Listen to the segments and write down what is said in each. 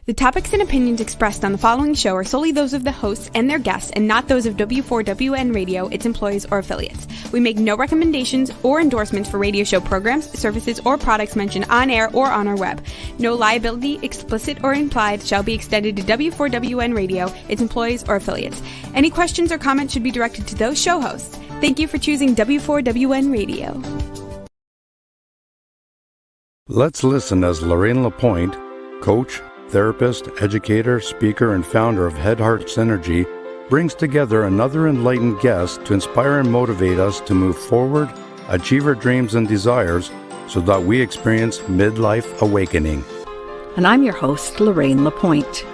The topics and opinions expressed on the following show are solely those of the hosts and their guests and not those of W4WN Radio, its employees, or affiliates. We make no recommendations or endorsements for radio show programs, services, or products mentioned on air or on our web. No liability, explicit or implied, shall be extended to W4WN Radio, its employees, or affiliates. Any questions or comments should be directed to those show hosts. Thank you for choosing W4WN Radio. Let's listen as Lorraine Lapointe, coach, therapist, educator, speaker, and founder of Head Heart Synergy, brings together another enlightened guest to inspire and motivate us to move forward, achieve our dreams and desires, so that we experience midlife awakening. And I'm your host, Lorraine Lapointe.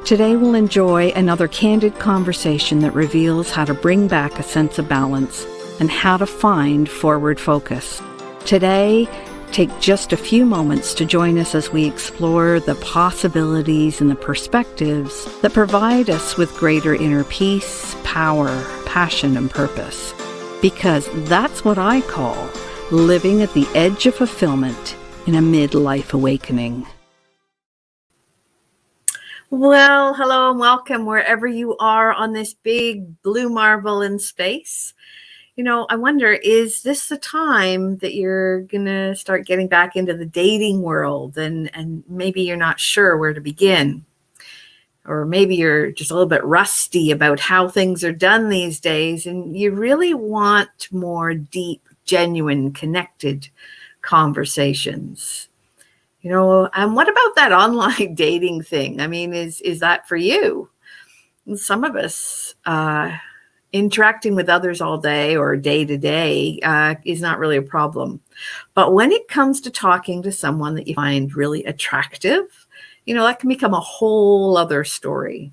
Today we'll enjoy another candid conversation that reveals how to bring back a sense of balance and how to find forward focus. Today, take just a few moments to join us as we explore the possibilities and the perspectives that provide us with greater inner peace, power, passion, and purpose. Because that's what I call living at the edge of fulfillment in a midlife awakening. Well, hello and welcome wherever you are on this big blue marble in space. You know, I wonder, is this the time that you're going to start getting back into the dating world and maybe you're not sure where to begin? Or maybe you're just a little bit rusty about how things are done these days and you really want more deep, genuine, connected conversations. You know, and what about that online dating thing? I mean, is that for you? Some of us, interacting with others all day or day to day is not really a problem. But when it comes to talking to someone that you find really attractive, you know, that can become a whole other story.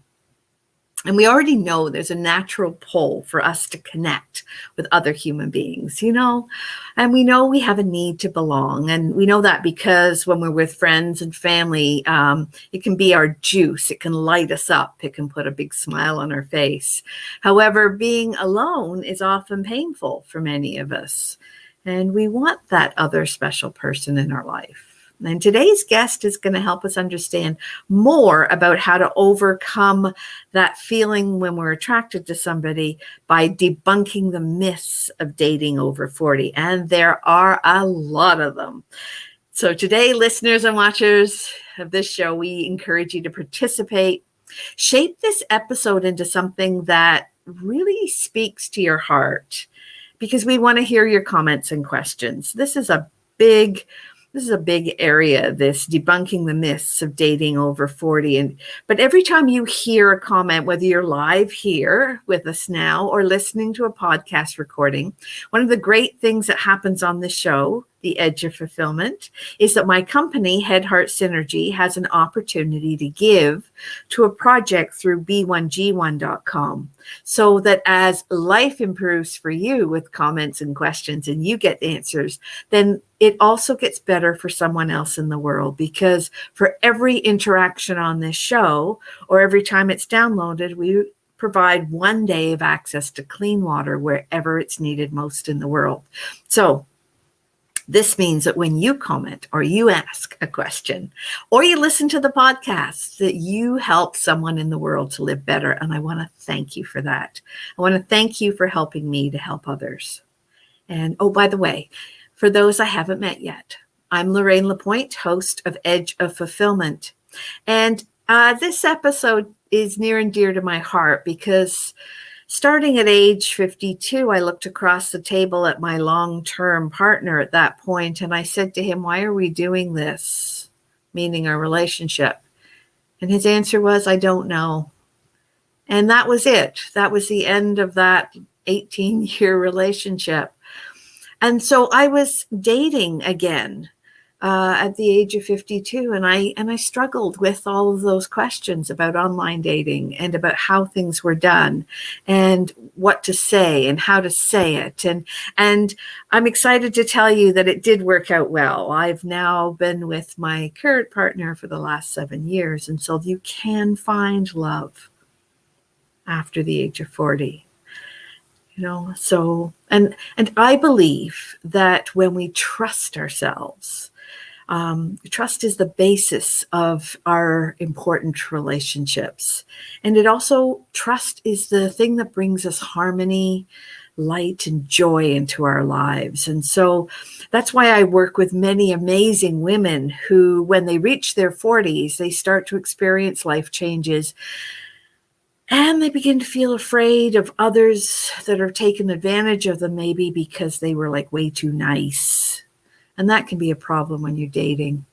And we already know there's a natural pull for us to connect with other human beings, you know, and we know we have a need to belong. And we know that because when we're with friends and family, it can be our juice. It can light us up. It can put a big smile on our face. However, being alone is often painful for many of us. And we want that other special person in our life. And today's guest is going to help us understand more about how to overcome that feeling when we're attracted to somebody by debunking the myths of dating over 40. And there are a lot of them. So today, listeners and watchers of this show, we encourage you to participate. Shape this episode into something that really speaks to your heart, because we want to hear your comments and questions. This is a big area, this debunking the myths of dating over 40. But every time you hear a comment, whether you're live here with us now or listening to a podcast recording, one of the great things that happens on this show, The Edge of Fulfillment, is that my company, Head Heart Synergy, has an opportunity to give to a project through b1g1.com, so that as life improves for you with comments and questions and you get answers, then it also gets better for someone else in the world, because for every interaction on this show or every time it's downloaded, we provide 1 day of access to clean water wherever it's needed most in the world. So this means that when you comment or you ask a question or you listen to the podcast, that you help someone in the world to live better. And I want to thank you for that. I want to thank you for helping me to help others. And oh, by the way, for those I haven't met yet, I'm Lorraine Lapointe, host of Edge of Fulfillment. And this episode is near and dear to my heart because starting at age 52, I looked across the table at my long-term partner at that point, and I said to him, "Why are we doing this?" Meaning our relationship. And his answer was, "I don't know." And that was it. That was the end of that 18-year relationship. And so I was dating again at the age of 52, and I struggled with all of those questions about online dating and about how things were done and what to say and how to say it. And I'm excited to tell you that it did work out well. I've now been with my current partner for the last 7 years, and so you can find love after the age of 40. You know, so, and I believe that when we trust ourselves, Trust is the basis of our important relationships. And trust is the thing that brings us harmony, light, and joy into our lives. And so that's why I work with many amazing women who, when they reach their 40s, they start to experience life changes. And they begin to feel afraid of others that are taking advantage of them, maybe because they were like way too nice. And that can be a problem when you're dating.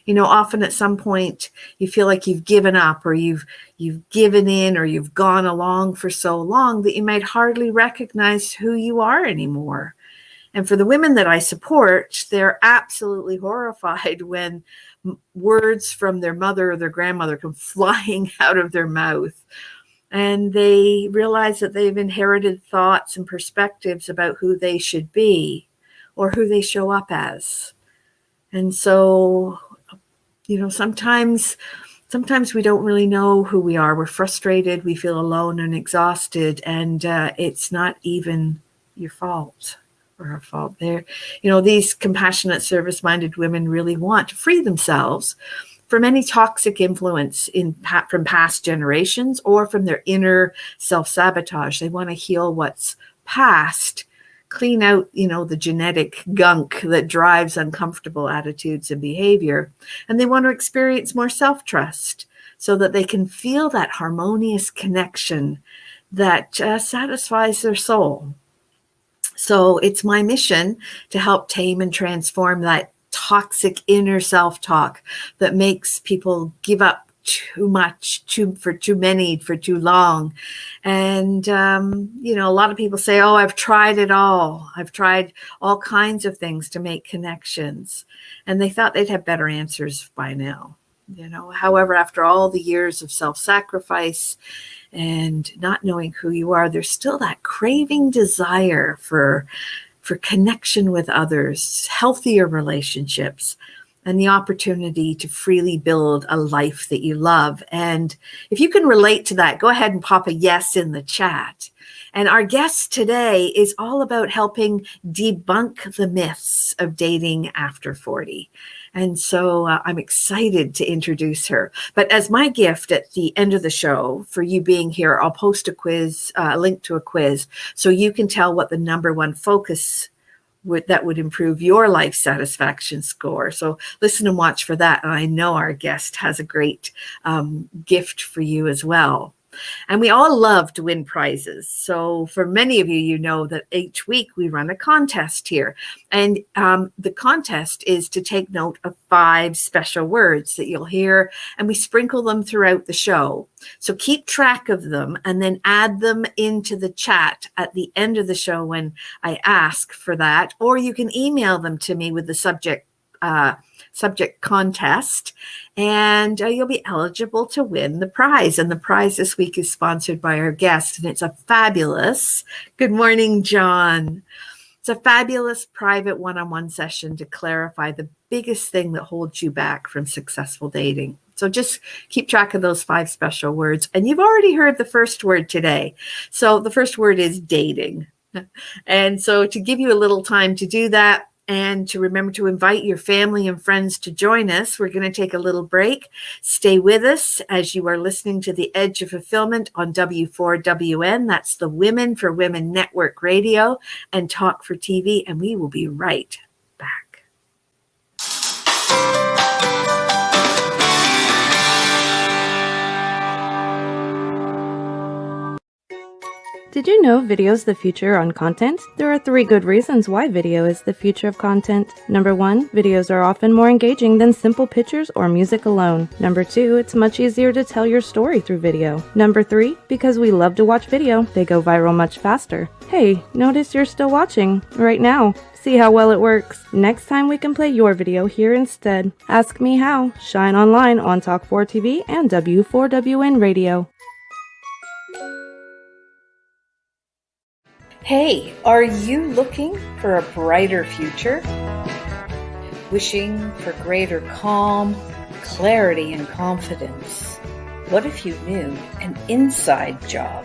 Often at some point you feel like you've given up, or you've given in, or you've gone along for so long that you might hardly recognize who you are anymore. And for the women that I support, they're absolutely horrified when words from their mother or their grandmother come flying out of their mouth. And they realize that they've inherited thoughts and perspectives about who they should be or who they show up as. And so, sometimes we don't really know who we are. We're frustrated, we feel alone and exhausted, and it's not even your fault or our fault. These compassionate, service-minded women really want to free themselves from any toxic influence from past generations or from their inner self-sabotage. They want to heal what's past, clean out, the genetic gunk that drives uncomfortable attitudes and behavior. And they want to experience more self-trust so that they can feel that harmonious connection that satisfies their soul. So it's my mission to help tame and transform that toxic inner self-talk that makes people give up too much, for too many, for too long. And, a lot of people say, oh, I've tried it all. I've tried all kinds of things to make connections. And they thought they'd have better answers by now. However, after all the years of self-sacrifice and not knowing who you are, there's still that craving desire for connection with others, healthier relationships, and the opportunity to freely build a life that you love. And if you can relate to that, go ahead and pop a yes in the chat. And our guest today is all about helping debunk the myths of dating after 40. And so I'm excited to introduce her. But as my gift at the end of the show for you being here, I'll post a link to a quiz, so you can tell what the number one focus that would improve your life satisfaction score. So listen and watch for that. And I know our guest has a great gift for you as well. And we all love to win prizes. So for many of you, you know that each week we run a contest here. And the contest is to take note of 5 special words that you'll hear, and we sprinkle them throughout the show. So keep track of them and then add them into the chat at the end of the show when I ask for that. Or you can email them to me with the subject contest, and you'll be eligible to win the prize. And the prize this week is sponsored by our guest, and it's a fabulous, good morning, John. It's a fabulous private one-on-one session to clarify the biggest thing that holds you back from successful dating. So just keep track of those 5 special words. And you've already heard the first word today. So the first word is dating. And so to give you a little time to do that, and to remember to invite your family and friends to join us, we're going to take a little break. Stay with us as you are listening to The Edge of Fulfillment on W4WN. That's the Women for Women Network Radio and Talk for TV. And we will be right back. Did you know video is the future on content? There are 3 good reasons why video is the future of content. Number 1, videos are often more engaging than simple pictures or music alone. Number 2, it's much easier to tell your story through video. Number 3, because we love to watch video, they go viral much faster. Hey, notice you're still watching right now. See how well it works. Next time we can play your video here instead. Ask me how. Shine online on Talk4TV and W4WN Radio. Hey, are you looking for a brighter future? Wishing for greater calm, clarity, and confidence? What if you knew an inside job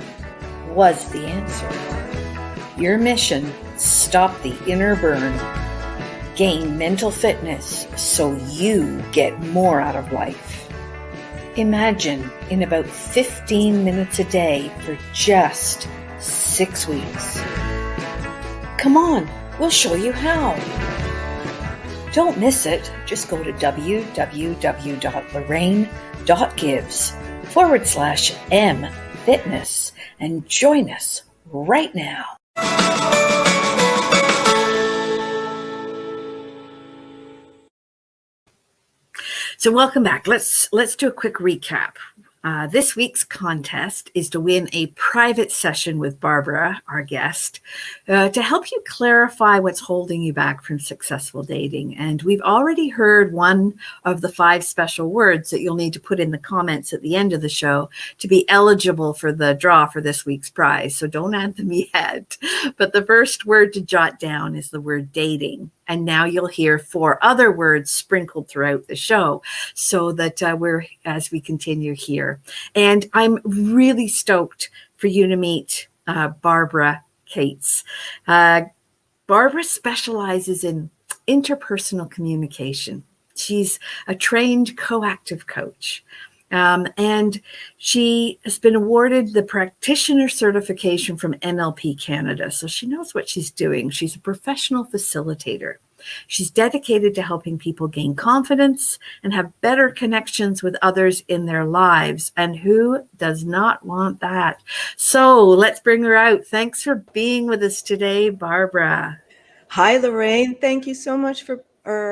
was the answer? Your mission: stop the inner burn. Gain mental fitness so you get more out of life. Imagine in about 15 minutes a day for just 6 weeks. Come on, we'll show you how. Don't miss it. Just go to www.lorraine.gives/M-Fitness and join us right now. So welcome back. Let's do a quick recap. This week's contest is to win a private session with Barbara, our guest, to help you clarify what's holding you back from successful dating. And we've already heard one of the 5 special words that you'll need to put in the comments at the end of the show to be eligible for the draw for this week's prize. So don't add them yet. But the first word to jot down is the word dating. And now you'll hear 4 other words sprinkled throughout the show so that as we continue here. And I'm really stoked for you to meet Barbara Katz. Barbara specializes in interpersonal communication. She's a trained coactive coach. And she has been awarded the practitioner certification from NLP Canada. So she knows what she's doing. She's a professional facilitator. She's dedicated to helping people gain confidence and have better connections with others in their lives. And who does not want that? So let's bring her out. Thanks for being with us today, Barbara. Hi, Lorraine. Thank you so much for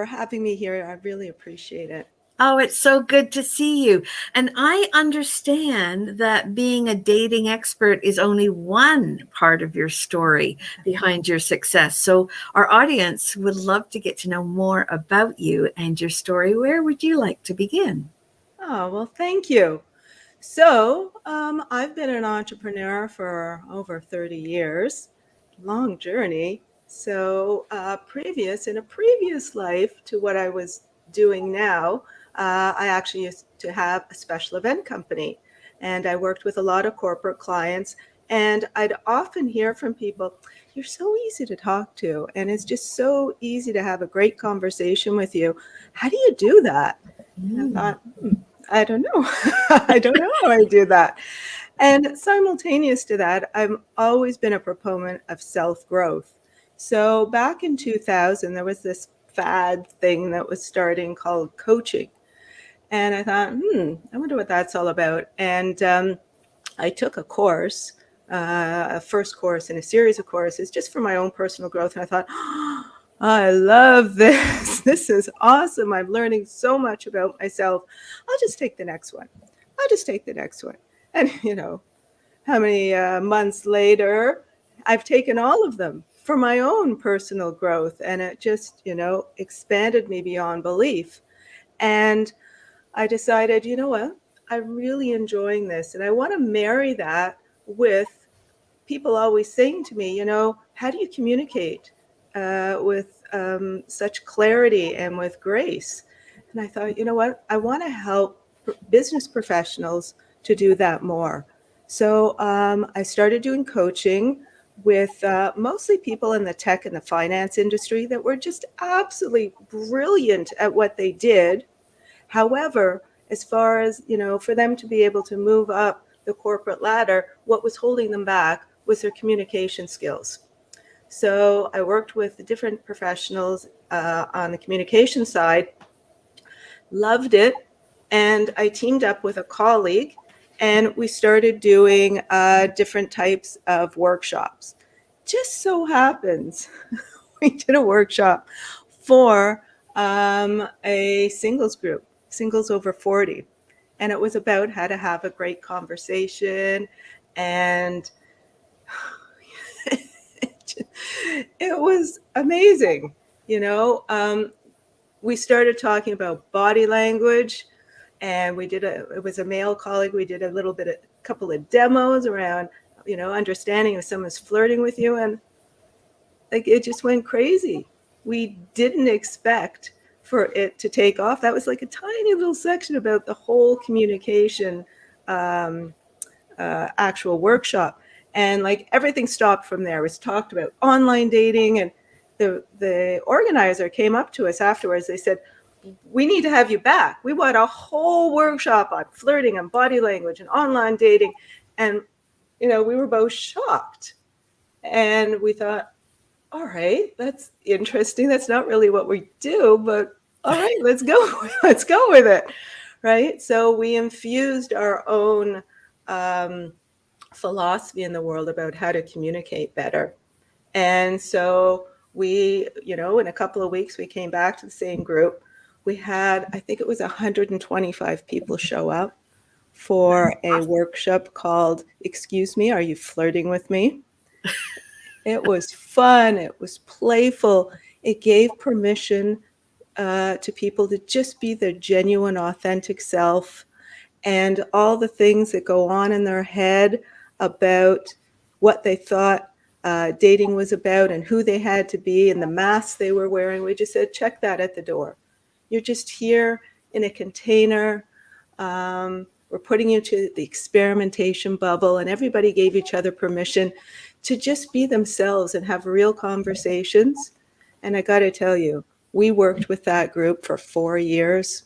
having me here. I really appreciate it. Oh, it's so good to see you. And I understand that being a dating expert is only one part of your story behind your success. So our audience would love to get to know more about you and your story. Where would you like to begin? Oh, well, thank you. So I've been an entrepreneur for over 30 years, long journey. So in a previous life to what I was doing now, I actually used to have a special event company, and I worked with a lot of corporate clients, and I'd often hear from people, you're so easy to talk to, and it's just so easy to have a great conversation with you. How do you do that? And I thought, I don't know. I don't know how I do that. And simultaneous to that, I've always been a proponent of self-growth. So back in 2000, there was this fad thing that was starting called coaching. And I thought, I wonder what that's all about. And I took a course, a first course in a series of courses just for my own personal growth. And I thought, I love this. This is awesome. I'm learning so much about myself. I'll just take the next one. And how many months later, I've taken all of them for my own personal growth. And it just, expanded me beyond belief. And I decided, you know what, I'm really enjoying this. And I want to marry that with people always saying to me, how do you communicate with such clarity and with grace? And I thought, you know what, I want to help business professionals to do that more. So I started doing coaching with mostly people in the tech and the finance industry that were just absolutely brilliant at what they did. However, as far as, for them to be able to move up the corporate ladder, what was holding them back was their communication skills. So I worked with different professionals on the communication side, loved it, and I teamed up with a colleague, and we started doing different types of workshops. Just so happens, we did a workshop for a singles group, singles over 40. And it was about how to have a great conversation. And it was amazing. We started talking about body language, and it was a male colleague. We did a couple of demos around, understanding if someone's flirting with you. And it just went crazy. We didn't expect for it to take off. That was like a tiny little section about the whole communication actual workshop. And everything stopped from there. It was talked about online dating, and the organizer came up to us afterwards. They said, we need to have you back. We want a whole workshop on flirting and body language and online dating. And, we were both shocked. And we thought, all right, that's interesting. That's not really what we do, but all right, let's go. Let's go with it. Right. So we infused our own philosophy in the world about how to communicate better. And so we, in a couple of weeks, we came back to the same group. We had, I think it was 125 people show up for a workshop called, Excuse Me, Are You Flirting With Me? It was fun. It was playful. It gave permission to people to just be their genuine, authentic self, and all the things that go on in their head about what they thought dating was about and who they had to be and the masks they were wearing. We just said, check that at the door. You're just here in a container. We're putting you to the experimentation bubble, and everybody gave each other permission to just be themselves and have real conversations. And I got to tell you, we worked with that group for 4 years.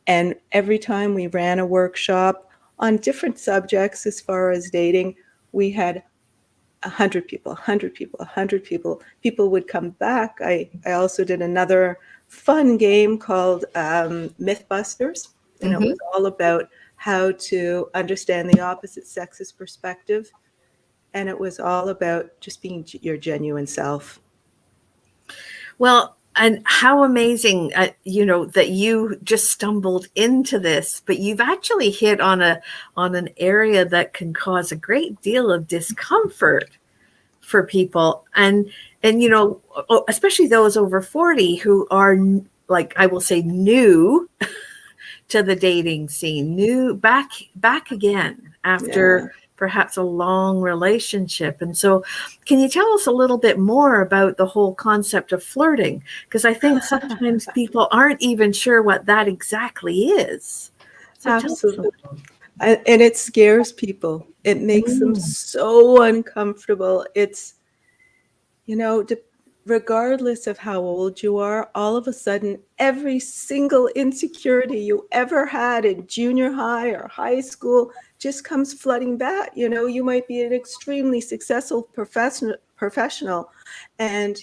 And every time we ran a workshop on different subjects as far as dating, we had 100 people, 100 people, 100 people. People would come back. I also did another fun game called Mythbusters. And it was all about how to understand the opposite sex's perspective. And it was all about just being your genuine self. Well, and how amazing, that you just stumbled into this, but you've actually hit on an area that can cause a great deal of discomfort for people. And especially those over 40 who are, like, I will say, new to the dating scene, new back again after perhaps a long relationship. And so can you tell us a little bit more about the whole concept of flirting? Because I think sometimes people aren't even sure what that exactly is. So absolutely. And it scares people. It makes them so uncomfortable. It's, regardless of how old you are, all of a sudden, every single insecurity you ever had in junior high or high school just comes flooding back. You might be an extremely successful professional and,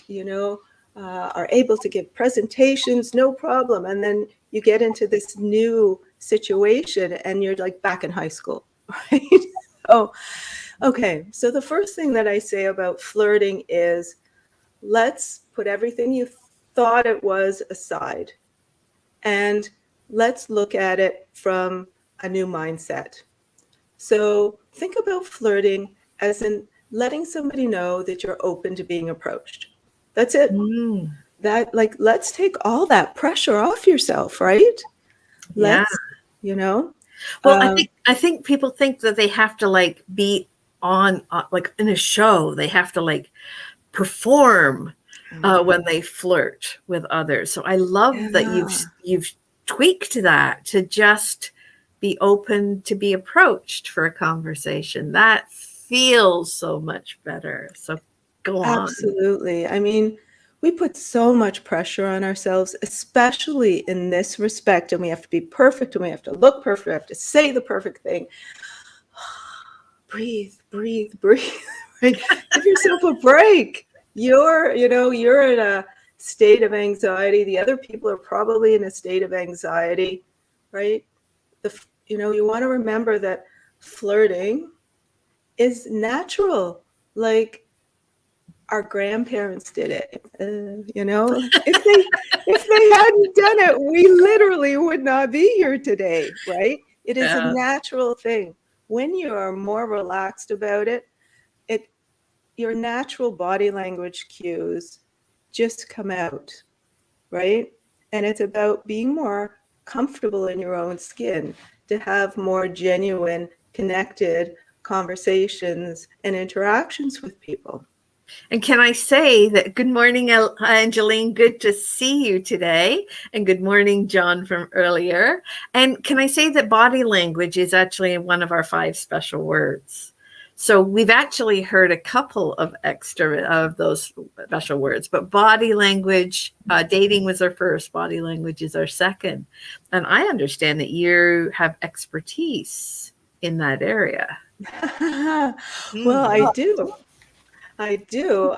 are able to give presentations, no problem. And then you get into this new situation and you're like back in high school, right? So the first thing that I say about flirting is, let's put everything you thought it was aside and let's look at it from a new mindset. So think about flirting as in letting somebody know that you're open to being approached. That's it. Let's take all that pressure off yourself, right? Well, I think people think that they have to be on like in a show. They have to perform when they flirt with others. So I love that you've tweaked that to just be open to be approached for a conversation. That feels so much better. So go on. Absolutely. I mean, we put so much pressure on ourselves, especially in this respect, and we have to be perfect and we have to look perfect. We have to say the perfect thing. Breathe. Right? Give yourself a break. You're in a state of anxiety. The other people are probably in a state of anxiety, right? You want to remember that flirting is natural. Like our grandparents did it. If they hadn't done it, we literally would not be here today, right? It is a natural thing. When you are more relaxed about it, your natural body language cues just come out, right? And it's about being more comfortable in your own skin, to have more genuine, connected conversations and interactions with people. And can I say that good morning, Angeline, good to see you today. And good morning, John, from earlier. And can I say that body language is actually one of our 5 special words? So we've actually heard a couple of extra of those special words, but body language, dating was our first, body language is our second. And I understand that you have expertise in that area. Well, I do. I do.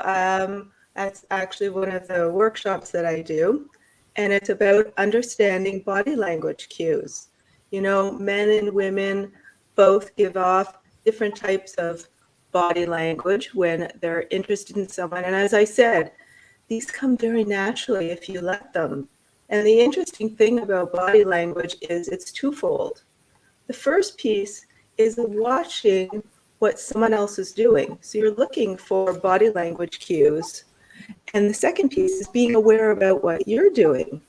That's actually one of the workshops that I do. And it's about understanding body language cues. You know, men and women both give off different types of body language when they're interested in someone. And as I said, these come very naturally if you let them. And the interesting thing about body language is it's twofold. The first piece is watching what someone else is doing. So you're looking for body language cues. And the second piece is being aware about what you're doing.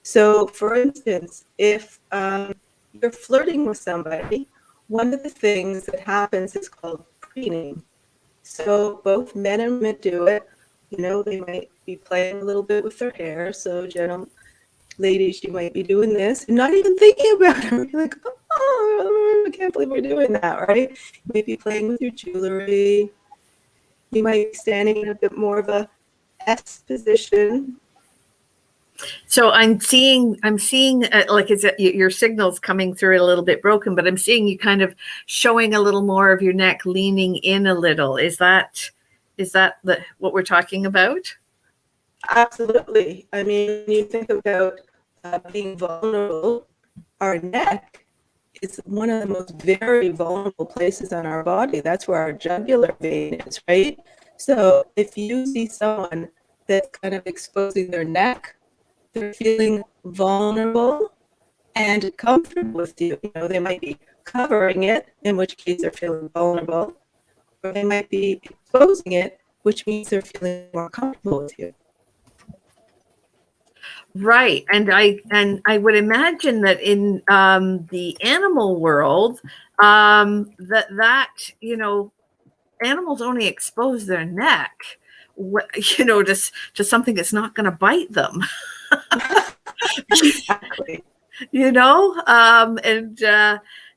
So for instance, if you're flirting with somebody, one of the things that happens is called preening. So both men and women do it. You know, they might be playing a little bit with their hair. So ladies, you might be doing this and not even thinking about it. You're like, oh, I can't believe we're doing that, right? You might be playing with your jewelry. You might be standing in a bit more of a S position. So I'm seeing like your signal's coming through a little bit broken, but I'm seeing you kind of showing a little more of your neck, leaning in a little. Is that what we're talking about? Absolutely. I mean, when you think about being vulnerable, our neck is one of the most very vulnerable places on our body. That's where our jugular vein is, right? So if you see someone that's kind of exposing their neck, they're feeling vulnerable and comfortable with you. You know, they might be covering it, in which case they're feeling vulnerable, or they might be exposing it, which means they're feeling more comfortable with you. Right. And I would imagine that in the animal world, that you know, animals only expose their neck, you know, to something that's not going to bite them. Exactly. You know,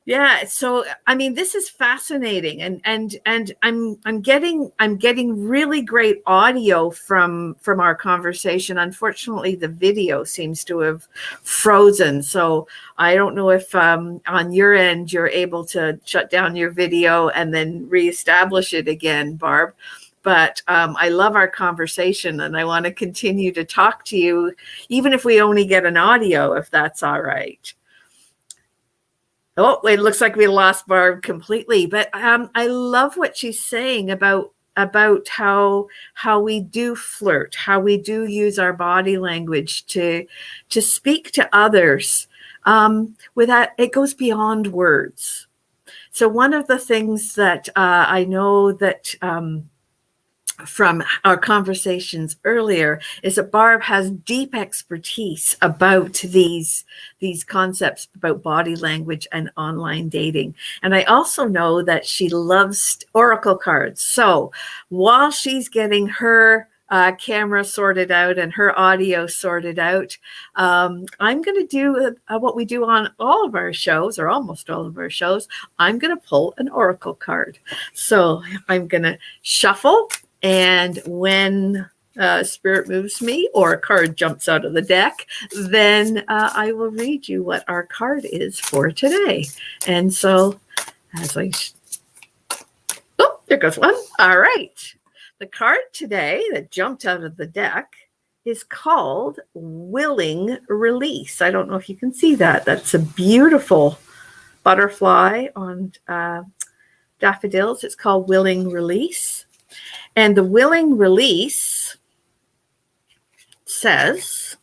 yeah. So I mean, this is fascinating, and I'm getting really great audio from our conversation. Unfortunately, the video seems to have frozen, so I don't know if on your end you're able to shut down your video and then reestablish it again, Barb. But I love our conversation, and I want to continue to talk to you, even if we only get an audio, if that's all right. Oh, it looks like we lost Barb completely. But I love what she's saying about how we do flirt, how we do use our body language to speak to others. Without it goes beyond words. So one of the things that I know that from our conversations earlier is that Barb has deep expertise about these concepts about body language and online dating. And I also know that she loves oracle cards. So while she's getting her camera sorted out and her audio sorted out, I'm going to do what we do on all of our shows, or almost all of our shows. I'm going to pull an oracle card. So I'm going to shuffle. And when spirit moves me or a card jumps out of the deck, then I will read you what our card is for today. And so as there goes one. All right. The card today that jumped out of the deck is called Willing Release. I don't know if you can see that. That's a beautiful butterfly on daffodils. It's called Willing Release. And the willing release says,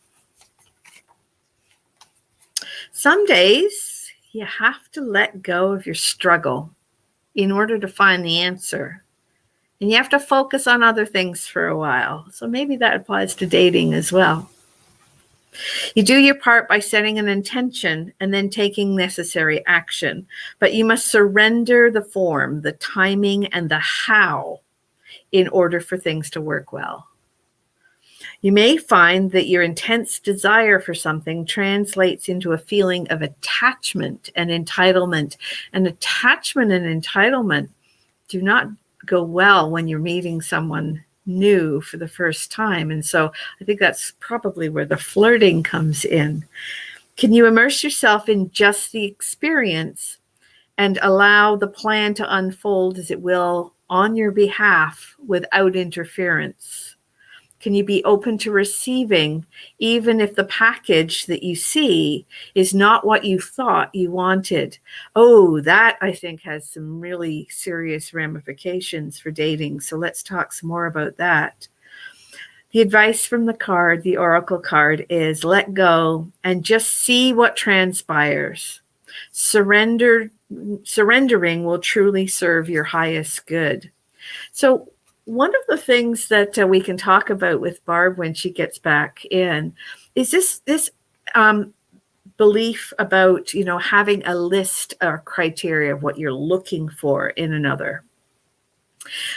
some days you have to let go of your struggle in order to find the answer. And you have to focus on other things for a while. So maybe that applies to dating as well. You do your part by setting an intention and then taking necessary action. But you must surrender the form, the timing, and the how in order for things to work well. You may find that your intense desire for something translates into a feeling of attachment and entitlement. And attachment and entitlement do not go well when you're meeting someone new for the first time. And so I think that's probably where the flirting comes in. Can you immerse yourself in just the experience and allow the plan to unfold as it will on your behalf without interference? Can you be open to receiving, even if the package that you see is not what you thought you wanted? Oh, that I think has some really serious ramifications for dating. So let's talk some more about that. The advice from the card, the oracle card, is let go and just see what transpires. Surrendering will truly serve your highest good. So one of the things that we can talk about with Barb when she gets back in is this belief about, having a list or criteria of what you're looking for in another.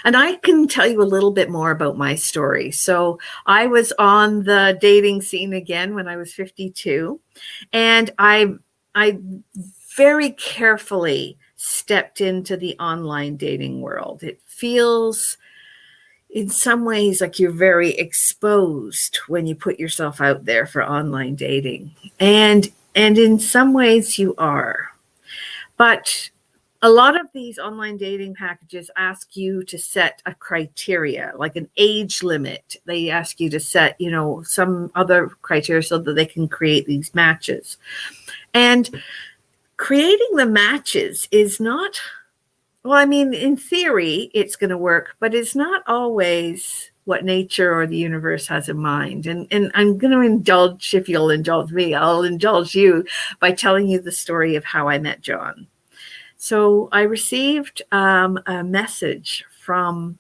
And I can tell you a little bit more about my story. So I was on the dating scene again when I was 52, and I very carefully stepped into the online dating world. It feels in some ways like you're very exposed when you put yourself out there for online dating. And in some ways you are. But a lot of these online dating packages ask you to set a criteria, like an age limit. They ask you to set, some other criteria so that they can create these matches. And creating the matches is not, well, I mean, in theory, it's going to work, but it's not always what nature or the universe has in mind. And I'm going to indulge, if you'll indulge me, I'll indulge you by telling you the story of how I met John. So I received a message from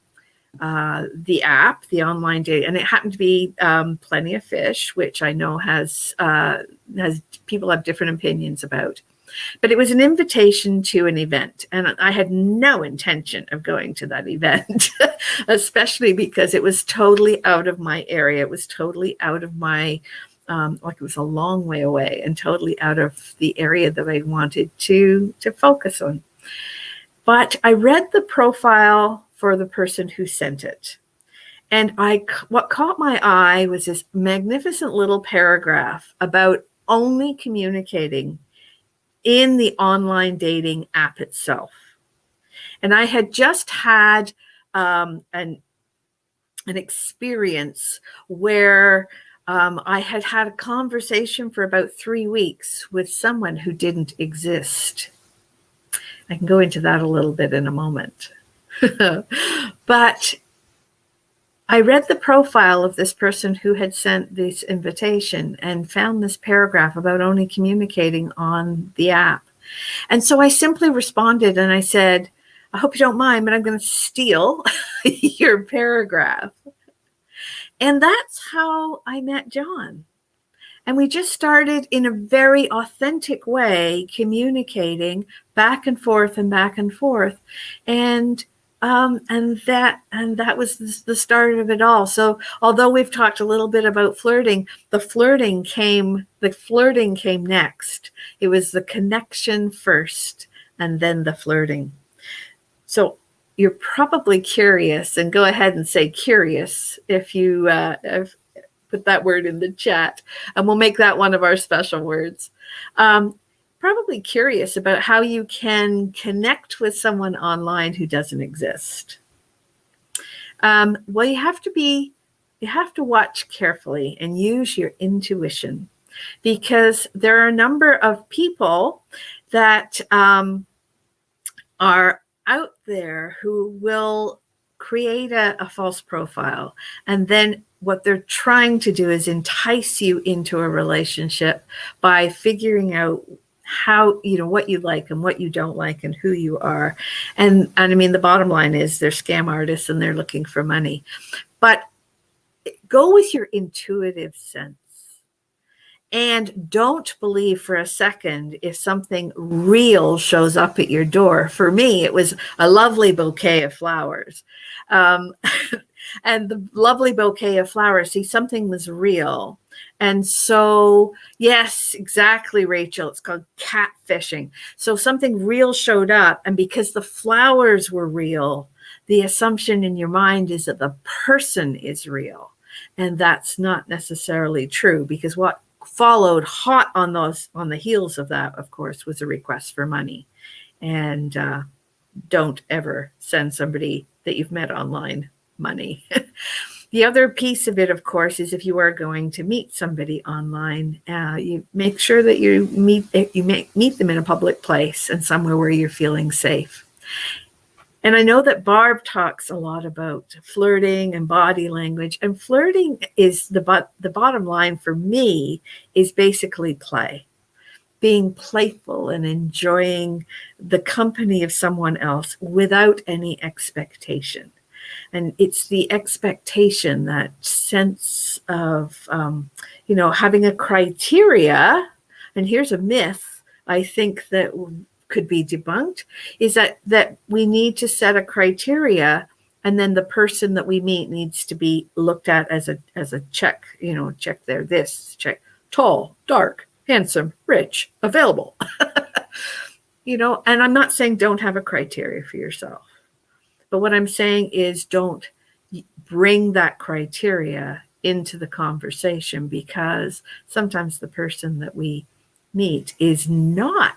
the app, the online dating, and it happened to be Plenty of Fish, which I know has people have different opinions about. But it was an invitation to an event, and I had no intention of going to that event, especially because it was totally out of my area. It was totally out of my, it was a long way away and totally out of the area that I wanted to focus on. But I read the profile for the person who sent it. And what caught my eye was this magnificent little paragraph about only communicating in the online dating app itself. And I had just had an experience where I had had a conversation for about 3 weeks with someone who didn't exist. I can go into that a little bit in a moment. But I read the profile of this person who had sent this invitation and found this paragraph about only communicating on the app. And so I simply responded and I said, I hope you don't mind, but I'm going to steal your paragraph. And that's how I met John. And we just started in a very authentic way, communicating back and forth and back and forth. And that was the start of it all. So although we've talked a little bit about flirting, the flirting came next. It was the connection first and then the flirting. So you're probably curious, and go ahead and say curious if you put that word in the chat, and we'll make that one of our special words. Probably curious about how you can connect with someone online who doesn't exist. Well, you have to watch carefully and use your intuition, because there are a number of people that are out there who will create a false profile, and then what they're trying to do is entice you into a relationship by figuring out how, what you like and what you don't like and who you are. And I mean, the bottom line is they're scam artists and they're looking for money. But go with your intuitive sense. And don't believe for a second if something real shows up at your door. For me, it was a lovely bouquet of flowers. And the lovely bouquet of flowers, see, something was real. And so, yes, exactly, Rachel. It's called catfishing. So something real showed up, and because the flowers were real, the assumption in your mind is that the person is real. And that's not necessarily true, because what followed hot on the heels of that, of course, was a request for money. And don't ever send somebody that you've met online money. The other piece of it, of course, is if you are going to meet somebody online, you make sure that you meet them in a public place and somewhere where you're feeling safe. And I know that Barb talks a lot about flirting and body language, and flirting is the bottom line for me is basically play. Being playful and enjoying the company of someone else without any expectation. And it's the expectation, that sense of, having a criteria. And here's a myth I think that could be debunked, is that we need to set a criteria, and then the person that we meet needs to be looked at as a check, check there, this, check, tall, dark, handsome, rich, available. And I'm not saying don't have a criteria for yourself. But what I'm saying is don't bring that criteria into the conversation, because sometimes the person that we meet is not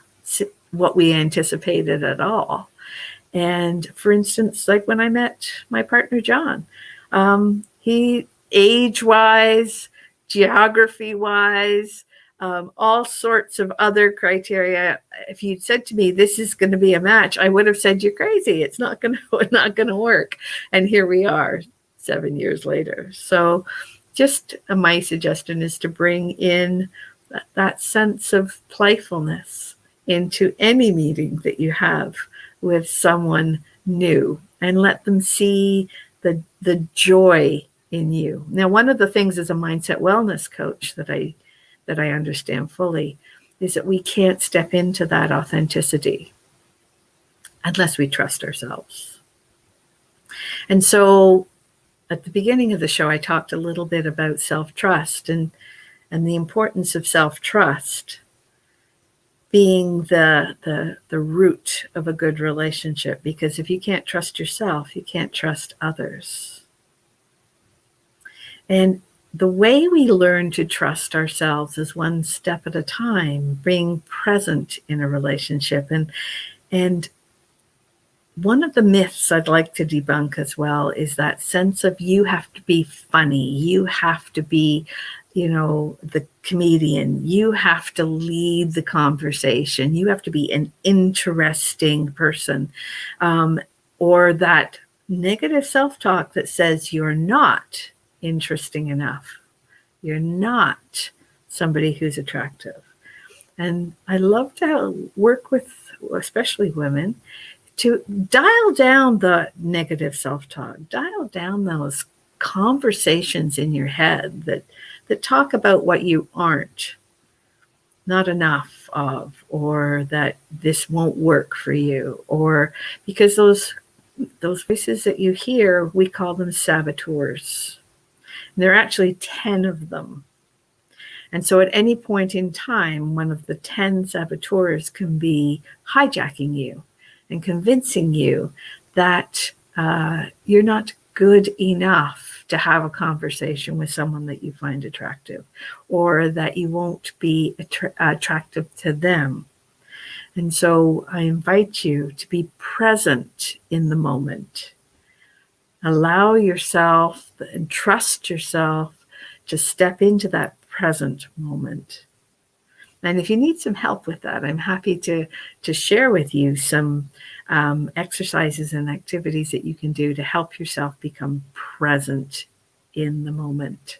what we anticipated at all. And for instance, like when I met my partner, John, he age-wise, geography-wise, all sorts of other criteria. If you'd said to me, this is going to be a match, I would have said, you're crazy. It's not going to work. And here we are 7 years later. So just my suggestion is to bring in that sense of playfulness into any meeting that you have with someone new, and let them see the joy in you. Now, one of the things as a mindset wellness coach that I understand fully is that we can't step into that authenticity unless we trust ourselves. And so at the beginning of the show, I talked a little bit about self-trust and the importance of self-trust being the root of a good relationship, because if you can't trust yourself, you can't trust others. And the way we learn to trust ourselves is one step at a time, being present in a relationship. And one of the myths I'd like to debunk as well is that sense of you have to be funny, you have to be, the comedian, you have to lead the conversation, you have to be an interesting person, or that negative self-talk that says you're not interesting enough. You're not somebody who's attractive. And I love to work with, especially women, to dial down the negative self-talk, dial down those conversations in your head that talk about what you aren't, not enough of, or that this won't work for you, or because those voices that you hear, we call them saboteurs. There are actually 10 of them. And so at any point in time, one of the 10 saboteurs can be hijacking you and convincing you that you're not good enough to have a conversation with someone that you find attractive, or that you won't be attractive to them. And so I invite you to be present in the moment. Allow yourself and trust yourself to step into that present moment. And if you need some help with that, I'm happy to share with you some exercises and activities that you can do to help yourself become present in the moment.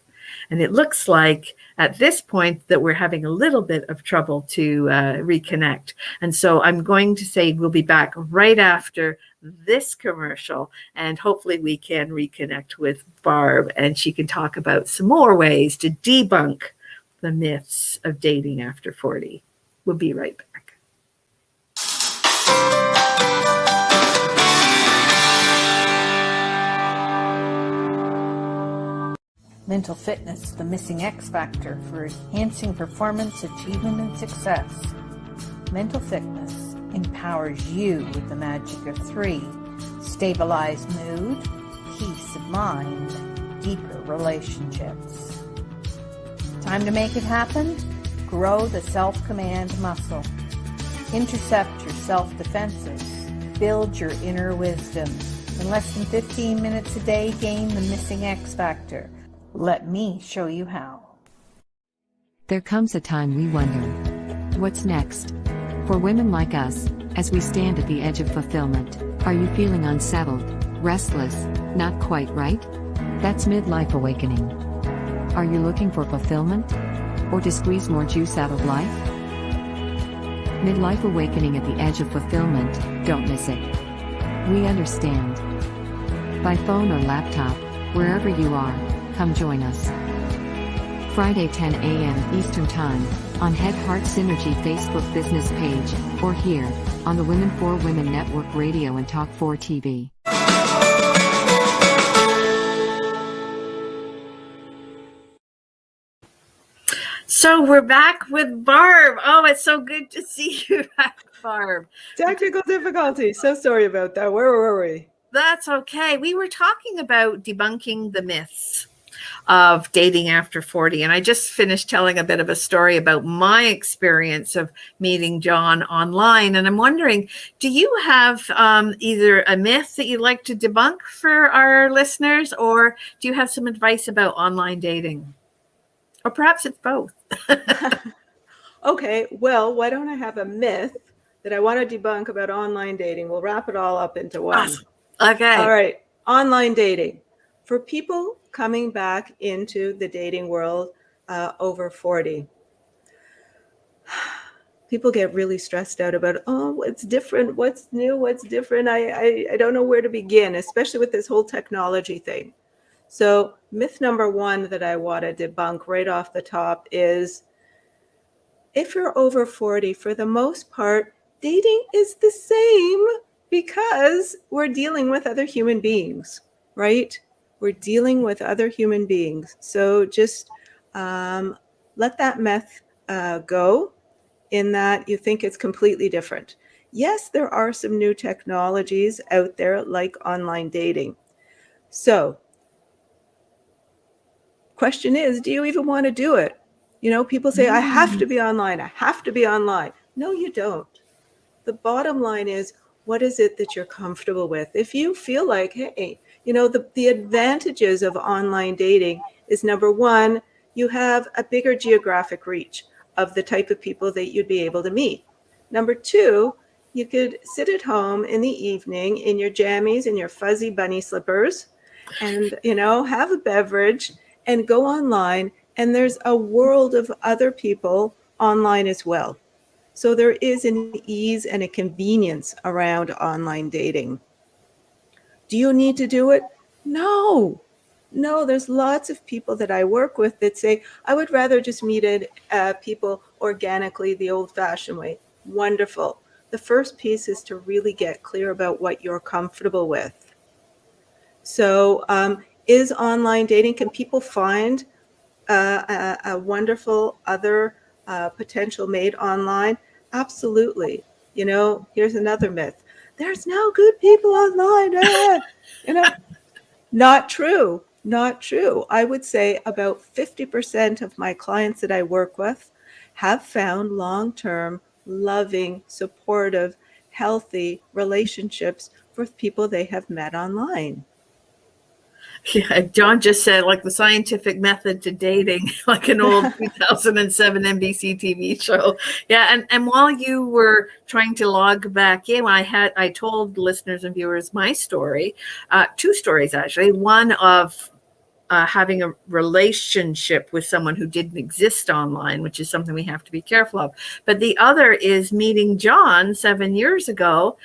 And it looks like at this point that we're having a little bit of trouble to reconnect. And so I'm going to say we'll be back right after this commercial, and hopefully we can reconnect with Barb and she can talk about some more ways to debunk the myths of dating after 40. We'll be right back. Mental fitness, the missing X factor for enhancing performance, achievement, and success. Mental fitness empowers you with the magic of 3. Stabilized mood, peace of mind, deeper relationships. Time to make it happen? Grow the self-command muscle. Intercept your self-defenses. Build your inner wisdom. In less than 15 minutes a day, gain the missing X factor. Let me show you how. There comes a time we wonder, what's next? For women like us, as we stand at the edge of fulfillment, are you feeling unsettled, restless, not quite right? That's midlife awakening. Are you looking for fulfillment? Or to squeeze more juice out of life? Midlife awakening at the edge of fulfillment, don't miss it. We understand. By phone or laptop, wherever you are, come join us. Friday 10 a.m. Eastern Time, on Head Heart Synergy Facebook business page, or here, on the Women for Women Network Radio and Talk 4 TV. So we're back with Barb. Oh, it's so good to see you back, Barb. Technical difficulty. So sorry about that. Where were we? That's okay. We were talking about debunking the myths of dating after 40. And I just finished telling a bit of a story about my experience of meeting John online. And I'm wondering, do you have either a myth that you'd like to debunk for our listeners, or do you have some advice about online dating? Or perhaps it's both. Okay, well, why don't I have a myth that I want to debunk about online dating? We'll wrap it all up into one. Awesome. Okay. All right. Online dating. For people coming back into the dating world over 40, people get really stressed out about, oh, what's different? What's new? What's different? I don't know where to begin, especially with this whole technology thing. So myth number 1 that I want to debunk right off the top is, if you're over 40, for the most part, dating is the same because we're dealing with other human beings, right? We're dealing with other human beings. So just let that myth go, in that you think it's completely different. Yes, there are some new technologies out there like online dating. So question is, do you even want to do it? You know, people say, I have to be online. I have to be online. No, you don't. The bottom line is, what is it that you're comfortable with? If you feel like, hey, you know, the advantages of online dating is, number 1, you have a bigger geographic reach of the type of people that you'd be able to meet. Number 2, you could sit at home in the evening in your jammies and your fuzzy bunny slippers and, you know, have a beverage and go online. And there's a world of other people online as well. So there is an ease and a convenience around online dating. Do you need to do it? No, there's lots of people that I work with that say, I would rather just meet people organically the old-fashioned way. Wonderful. The first piece is to really get clear about what you're comfortable with. So is online dating, can people find a wonderful other potential mate online? Absolutely. You know, here's another myth. There's no good people online. You know, not true. Not true. I would say about 50% of my clients that I work with have found long-term, loving, supportive, healthy relationships with people they have met online. Yeah, John just said, like, the scientific method to dating, like an old 2007 NBC TV show. Yeah, and while you were trying to log back in, I told listeners and viewers my story, 2 stories actually. One of having a relationship with someone who didn't exist online, which is something we have to be careful of. But the other is meeting John 7 years ago.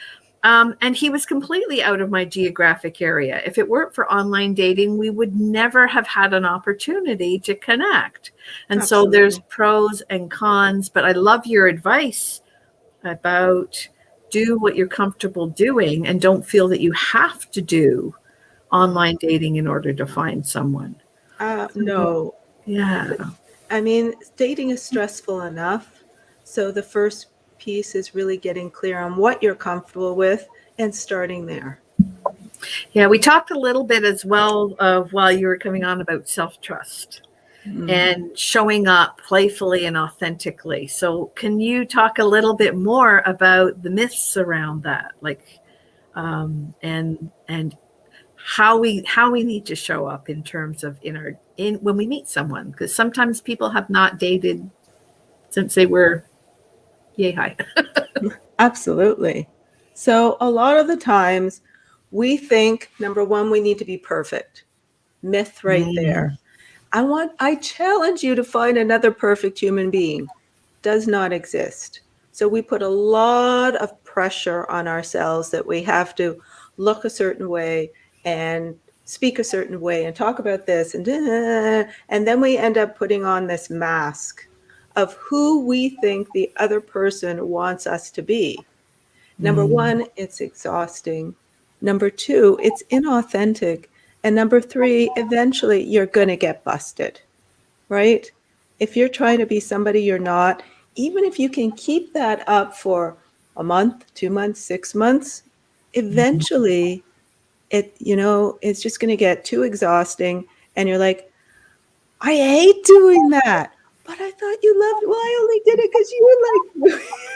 And he was completely out of my geographic area. If it weren't for online dating, we would never have had an opportunity to connect. And Absolutely. So there's pros and cons, but I love your advice about do what you're comfortable doing and don't feel that you have to do online dating in order to find someone. No. Yeah. I mean, dating is stressful enough. So the first piece is really getting clear on what you're comfortable with and starting there. Yeah, we talked a little bit as well of while you were coming on about self-trust and showing up playfully and authentically. So can you talk a little bit more about the myths around that? Like and how we need to show up in terms of in when we meet someone, because sometimes people have not dated since they were yay high. Absolutely. So a lot of the times we think, number one, we need to be perfect. Myth right there. I challenge you to find another perfect human being. Does not exist. So we put a lot of pressure on ourselves that we have to look a certain way and speak a certain way and talk about this and then we end up putting on this mask of who we think the other person wants us to be. Number one, it's exhausting. Number two, it's inauthentic. And number three, eventually you're going to get busted, right? If you're trying to be somebody you're not, even if you can keep that up for a month, 2 months, 6 months, eventually it's just going to get too exhausting. And you're like, I hate doing that. But I thought you loved it. Well, I only did it because you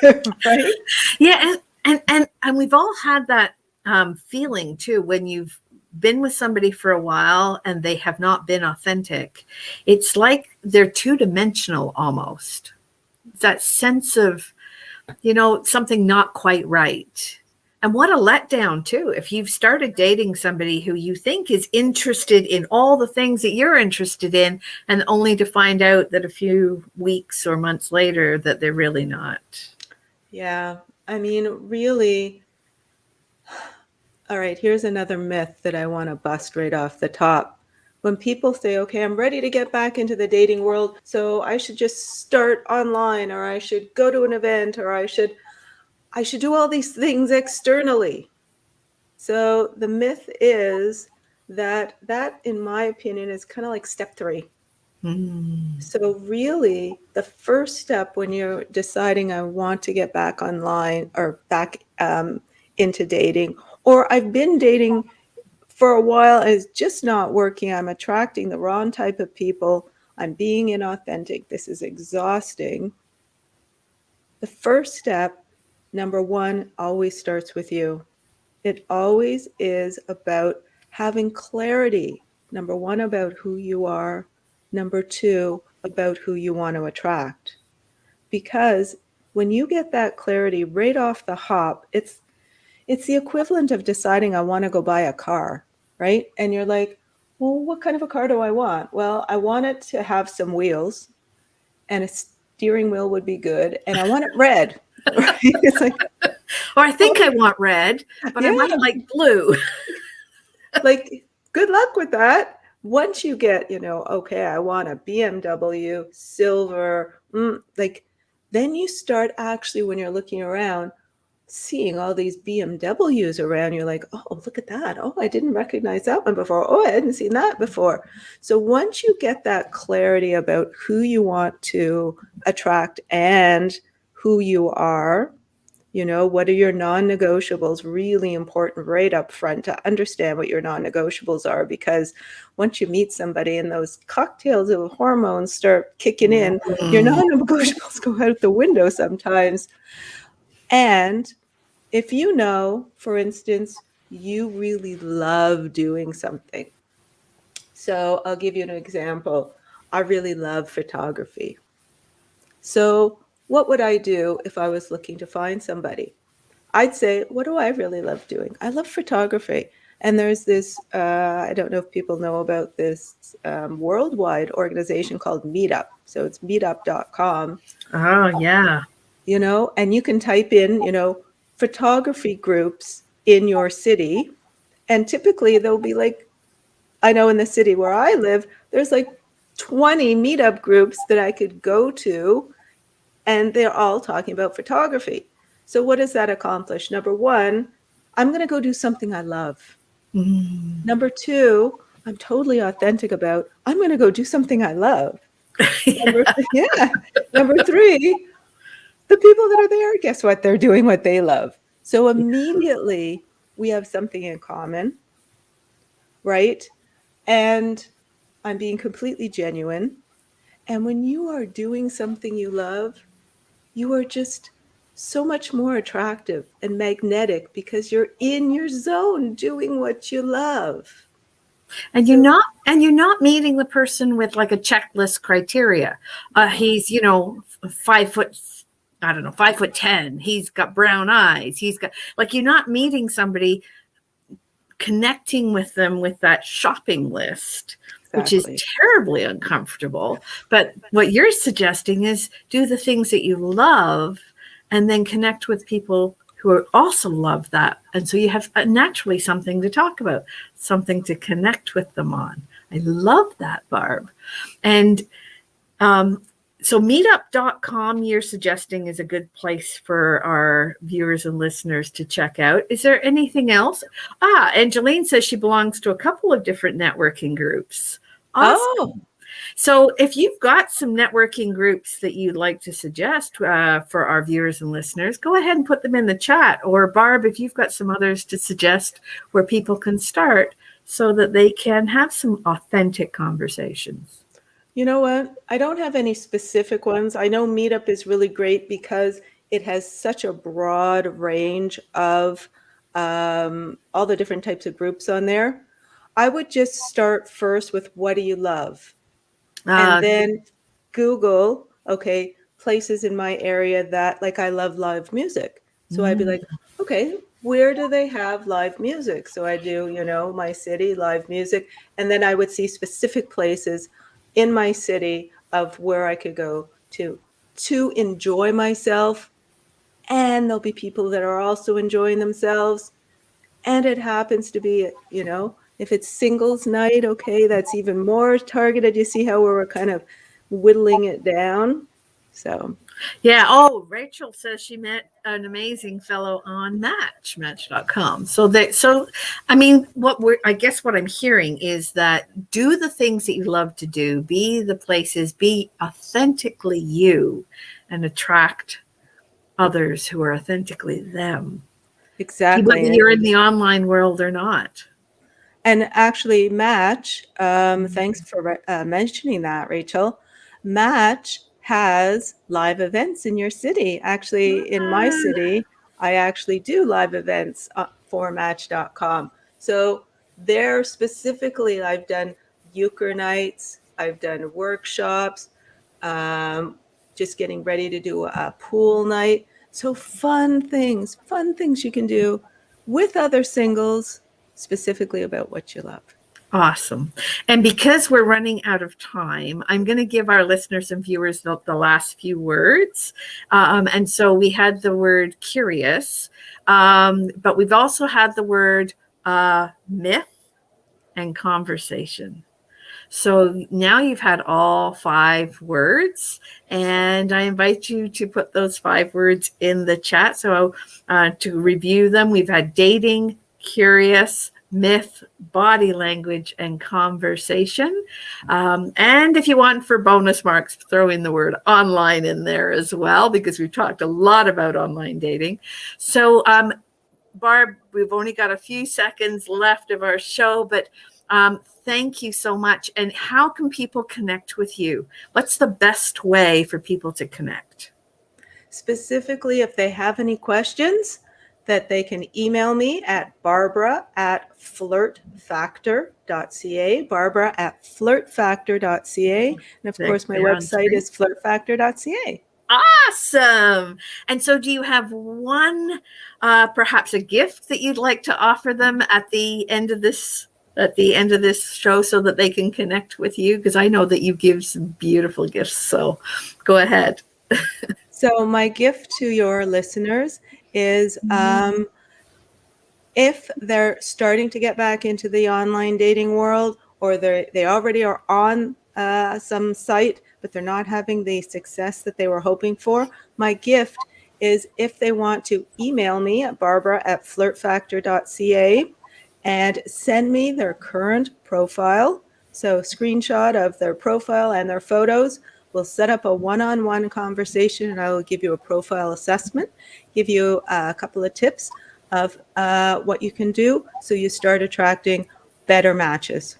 were like, right? Yeah, and we've all had that feeling too when you've been with somebody for a while and they have not been authentic. It's like they're two-dimensional almost. It's that sense of, something not quite right. And what a letdown too, if you've started dating somebody who you think is interested in all the things that you're interested in, and only to find out that a few weeks or months later that they're really not. Yeah. I mean, really. All right, here's another myth that I want to bust right off the top. When people say, okay, I'm ready to get back into the dating world, so I should just start online, or I should go to an event, or I should do all these things externally. So the myth is that in my opinion, is kind of like step 3. So really, the first step when you're deciding I want to get back online or back into dating, or I've been dating for a while and it's just not working, I'm attracting the wrong type of people, I'm being inauthentic, this is exhausting. The first step, number one, always starts with you. It always is about having clarity, number one, about who you are, number two, about who you want to attract. Because when you get that clarity right off the hop, it's the equivalent of deciding I want to go buy a car, right? And you're like, well, what kind of a car do I want? Well, I want it to have some wheels and a steering wheel would be good. And I want it red, right? It's like, or I think I want red, but I might like blue. Like, good luck with that. Once you get, okay, I want a BMW silver, then you start actually, when you're looking around, seeing all these BMWs around, you're like, oh, look at that. Oh, I didn't recognize that one before. Oh, I hadn't seen that before. So once you get that clarity about who you want to attract and who you are, what are your non-negotiables, really important right up front to understand what your non-negotiables are, because once you meet somebody and those cocktails of hormones start kicking in, your non-negotiables go out the window sometimes. And if for instance, you really love doing something. So I'll give you an example. I really love photography. So what would I do if I was looking to find somebody? I'd say, what do I really love doing? I love photography. And there's this, I don't know if people know about this worldwide organization called Meetup. So it's meetup.com. Oh, yeah. And you can type in, photography groups in your city. And typically there'll be like, I know in the city where I live, there's like 20 meetup groups that I could go to, and they're all talking about photography. So what does that accomplish? Number one, I'm going to go do something I love. Number two, I'm totally authentic about, I'm going to go do something I love. Yeah. Number three, the people that are there, guess what? They're doing what they love. So immediately we have something in common, right? And I'm being completely genuine. And when you are doing something you love, you are just so much more attractive and magnetic because you're in your zone doing what you love. And you're not meeting the person with like a checklist criteria. He's 5 foot, I don't know, 5'10". He's got brown eyes. He's got, like, you're not meeting somebody, connecting with them with that shopping list, which is Exactly. terribly uncomfortable. But what you're suggesting is do the things that you love and then connect with people who also love that. And so you have naturally something to talk about, something to connect with them on. I love that, Barb. And so meetup.com, you're suggesting, is a good place for our viewers and listeners to check out. Is there anything else? Angeline says she belongs to a couple of different networking groups. Awesome. Oh, So if you've got some networking groups that you'd like to suggest for our viewers and listeners, go ahead and put them in the chat. Or Barb, if you've got some others to suggest where people can start so that they can have some authentic conversations. you know what? I don't have any specific ones. I know Meetup is really great because it has such a broad range of all the different types of groups on there. I would just start first with what do you love? And then Google, okay, places in my area that, like, I love live music. So I'd be like, okay, where do they have live music? So I do, my city, live music. And then I would see specific places in my city of where I could go to enjoy myself. And there'll be people that are also enjoying themselves. And it happens to be, if it's singles night, okay, that's even more targeted. You see how we're kind of whittling it down? So yeah. Oh, Rachel says she met an amazing fellow on Match.com. So I mean, I guess what I'm hearing is that do the things that you love to do, be the places, be authentically you, and attract others who are authentically them. exactly. Whether you're in the online world or not. And actually, Match, thanks for mentioning that, Rachel. Match has live events in your city. Actually, in my city, I actually do live events for Match.com. So there specifically, I've done euchre nights, I've done workshops, just getting ready to do a pool night. So fun things you can do with other singles, specifically about what you love. Awesome. And because we're running out of time, I'm going to give our listeners and viewers the last few words. And so we had the word curious, but we've also had the word myth and conversation. So now you've had all 5 words, and I invite you to put those 5 words in the chat. So to review them, we've had dating, curious, myth, body language, and conversation. And if you want for bonus marks, throw in the word online in there as well, because we've talked a lot about online dating. So Barb, we've only got a few seconds left of our show, but thank you so much. And how can people connect with you? What's the best way for people to connect? Specifically, if they have any questions, that they can email me at barbara@flirtfactor.ca, barbara@flirtfactor.ca. And of course, my website is flirtfactor.ca. Awesome. And so do you have one, perhaps a gift that you'd like to offer them at the end of this show so that they can connect with you? Because I know that you give some beautiful gifts. So go ahead. So my gift to your listeners is if they're starting to get back into the online dating world, or they already are on some site, but they're not having the success that they were hoping for, my gift is if they want to email me at barbara@flirtfactor.ca and send me their current profile. So screenshot of their profile and their photos. We'll set up a one-on-one conversation, and I will give you a profile assessment, give you a couple of tips of what you can do so you start attracting better matches.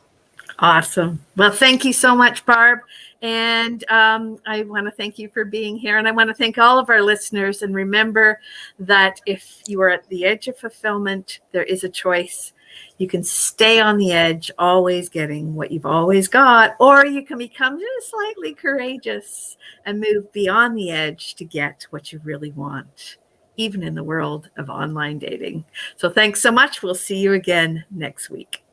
Awesome. Well, thank you so much, Barb. And I want to thank you for being here. And I want to thank all of our listeners. And remember that if you are at the edge of fulfillment, there is a choice. You can stay on the edge, always getting what you've always got, or you can become just slightly courageous and move beyond the edge to get what you really want, even in the world of online dating. So thanks so much. We'll see you again next week.